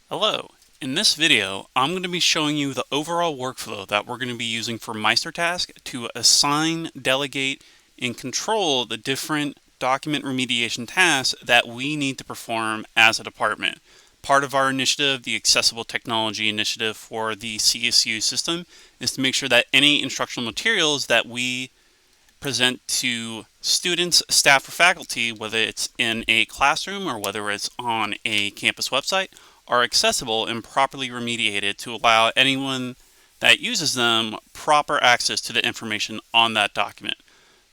Hello. In this video, I'm going to be showing you the overall workflow that we're going to be using for MeisterTask to assign, delegate, and control the different document remediation tasks that we need to perform as a department. Part of our initiative, the Accessible Technology Initiative for the CSU system, is to make sure that any instructional materials that we present to students, staff, or faculty, whether it's in a classroom or whether it's on a campus website, are accessible and properly remediated to allow anyone that uses them proper access to the information on that document.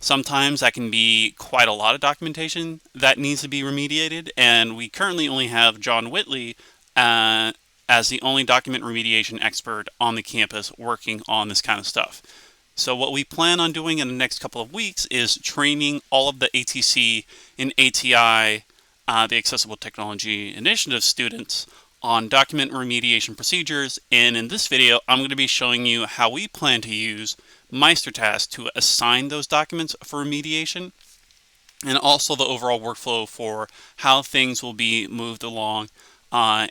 Sometimes that can be quite a lot of documentation that needs to be remediated, and we currently only have John Whitley as the only document remediation expert on the campus working on this kind of stuff. So what we plan on doing in the next couple of weeks is training all of the ATC and ATI, the Accessible Technology Initiative students, on document remediation procedures. And in this video, I'm going to be showing you how we plan to use MeisterTask to assign those documents for remediation, and also the overall workflow for how things will be moved along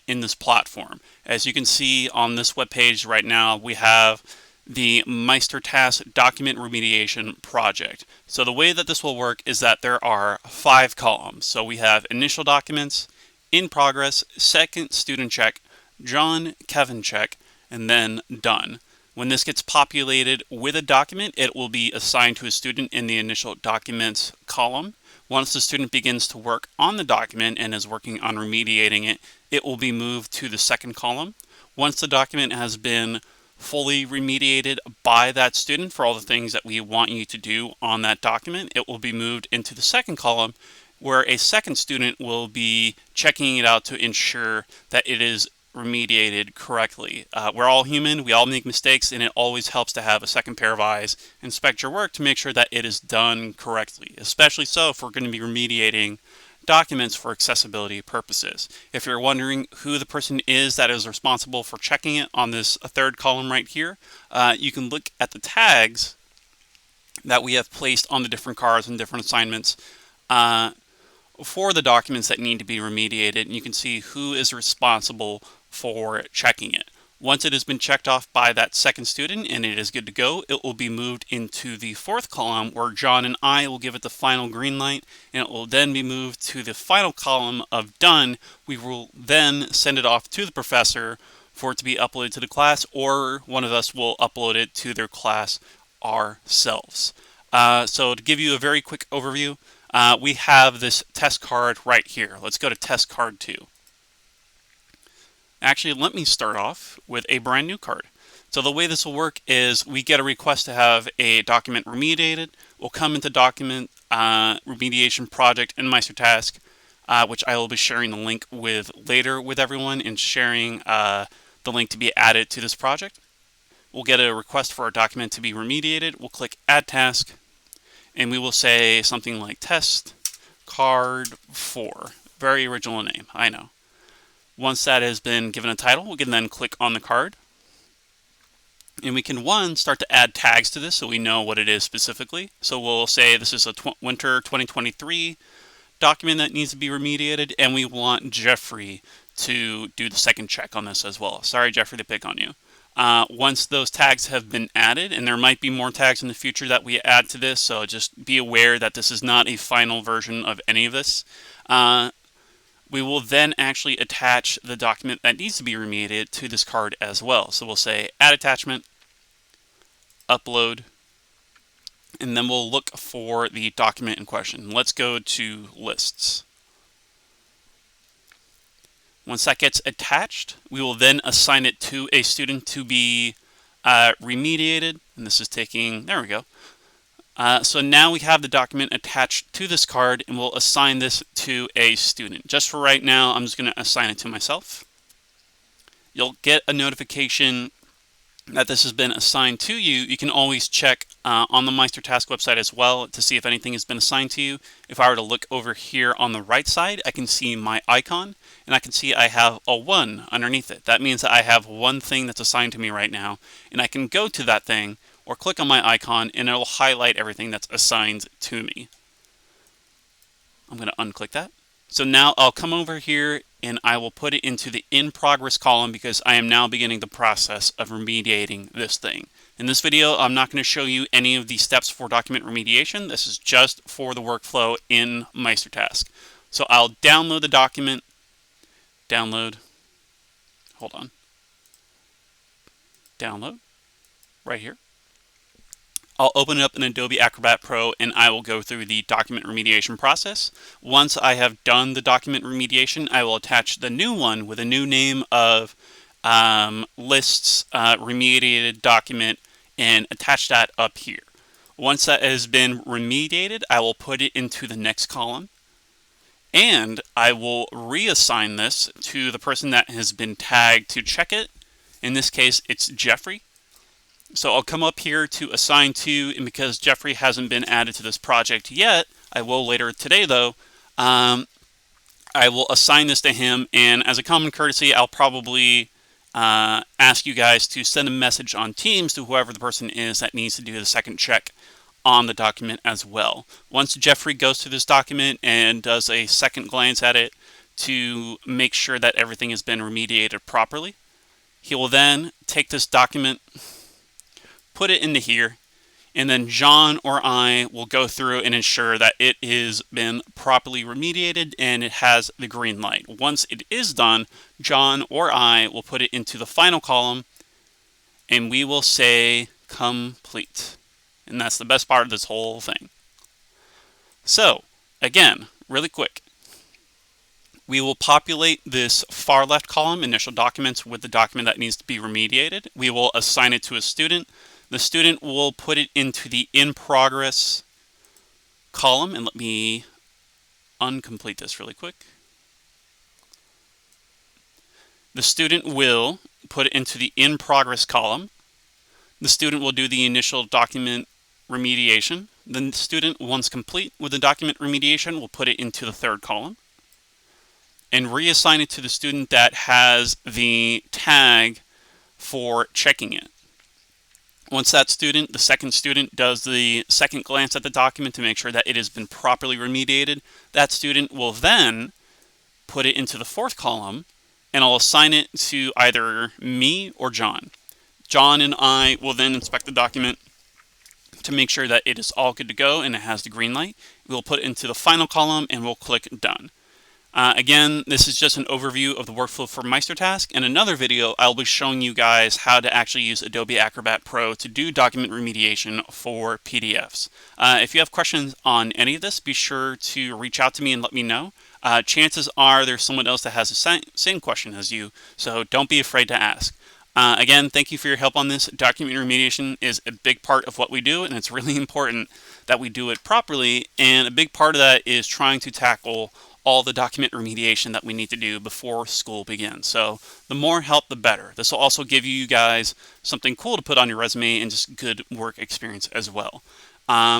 in this platform. As you can see on this webpage right now, we have the MeisterTask document remediation project. So the way that this will work is that there are 5 columns. So we have initial documents, in progress, second student check, John, Kevin check, and then done. When this gets populated with a document, it will be assigned to a student in the initial documents column. Once the student begins to work on the document and is working on remediating it, it will be moved to the second column. Once the document has been fully remediated by that student for all the things that we want you to do on that document, it will be moved into the second column, where a second student will be checking it out to ensure that it is remediated correctly. We're all human, we all make mistakes, and it always helps to have a second pair of eyes inspect your work to make sure that it is done correctly, especially so if we're going to be remediating documents for accessibility purposes. If you're wondering who the person is that is responsible for checking it on this third column right here, you can look at the tags that we have placed on the different cards and different assignments for the documents that need to be remediated, and you can see who is responsible for checking it. Once it has been checked off by that second student and it is good to go, it will be moved into the fourth column where John and I will give it the final green light, and it will then be moved to the final column of done. We will then send it off to the professor for it to be uploaded to the class, or one of us will upload it to their class ourselves. So to give you a very quick overview, we have this test card right here. Let's go to test card 2. Actually, let me start off with a brand new card. So the way this will work is we get a request to have a document remediated. We'll come into document remediation project in MeisterTask, which I will be sharing the link with later with everyone, and sharing the link to be added to this project. We'll get a request for our document to be remediated. We'll click Add Task, and we will say something like Test Card 4. Very original name, I know. Once that has been given a title, we can then click on the card. And we can, start to add tags to this so we know what it is specifically. So we'll say this is a winter 2023 document that needs to be remediated, and we want Jeffrey to do the second check on this as well. Sorry, Jeffrey, to pick on you. Once those tags have been added, and there might be more tags in the future that we add to this, so just be aware that this is not a final version of any of this. We will then actually attach the document that needs to be remediated to this card as well. So we'll say Add Attachment, Upload, and then we'll look for the document in question. Let's go to Lists. Once that gets attached, we will then assign it to a student to be remediated. And this is taking, there we go. So now we have the document attached to this card, and we'll assign this to a student. Just for right now, I'm just going to assign it to myself. You'll get a notification that this has been assigned to you. You can always check on the MeisterTask website as well to see if anything has been assigned to you. If I were to look over here on the right side, I can see my icon, and I can see I have a 1 underneath it. That means that I have one thing that's assigned to me right now, and I can go to that thing or click on my icon, and it'll highlight everything that's assigned to me. I'm going to unclick that. So now I'll come over here and I will put it into the in progress column because I am now beginning the process of remediating this thing. In this video, I'm not going to show you any of the steps for document remediation. This is just for the workflow in MeisterTask. So I'll download the document, download right here. I'll open it up in Adobe Acrobat Pro and I will go through the document remediation process. Once I have done the document remediation, I will attach the new one with a new name of lists remediated document and attach that up here. Once that has been remediated, I will put it into the next column and I will reassign this to the person that has been tagged to check it. In this case, it's Jeffrey. So I'll come up here to assign to, and because Jeffrey hasn't been added to this project yet, I will later today though, I will assign this to him, and as a common courtesy, I'll probably ask you guys to send a message on Teams to whoever the person is that needs to do the second check on the document as well. Once Jeffrey goes through this document and does a second glance at it to make sure that everything has been remediated properly, he will then take this document, put it into here, and then John or I will go through and ensure that it has been properly remediated and it has the green light. Once it is done, John or I will put it into the final column and we will say complete. And that's the best part of this whole thing. So, again, really quick. We will populate this far left column, initial documents, with the document that needs to be remediated. We will assign it to a student. The student will put it into the in progress column. And let me uncomplete this really quick. The student will put it into the in progress column. The student will do the initial document remediation. The student, once complete with the document remediation, will put it into the third column and reassign it to the student that has the tag for checking it. Once that student, the second student, does the second glance at the document to make sure that it has been properly remediated, that student will then put it into the fourth column and I'll assign it to either me or John. John and I will then inspect the document to make sure that it is all good to go and it has the green light. We'll put it into the final column and we'll click done. Again, this is just an overview of the workflow for MeisterTask. In another video, I'll be showing you guys how to actually use Adobe Acrobat Pro to do document remediation for PDFs. If you have questions on any of this, be sure to reach out to me and let me know. Chances are there's someone else that has the same question as you, so don't be afraid to ask. Again, thank you for your help on this. Document remediation is a big part of what we do, and it's really important that we do it properly, and a big part of that is trying to tackle all the document remediation that we need to do before school begins. So the more help, the better. This will also give you guys something cool to put on your resume and just good work experience as well.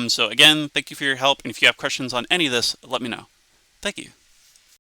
So again, thank you for your help, and if you have questions on any of this, let me know. Thank you.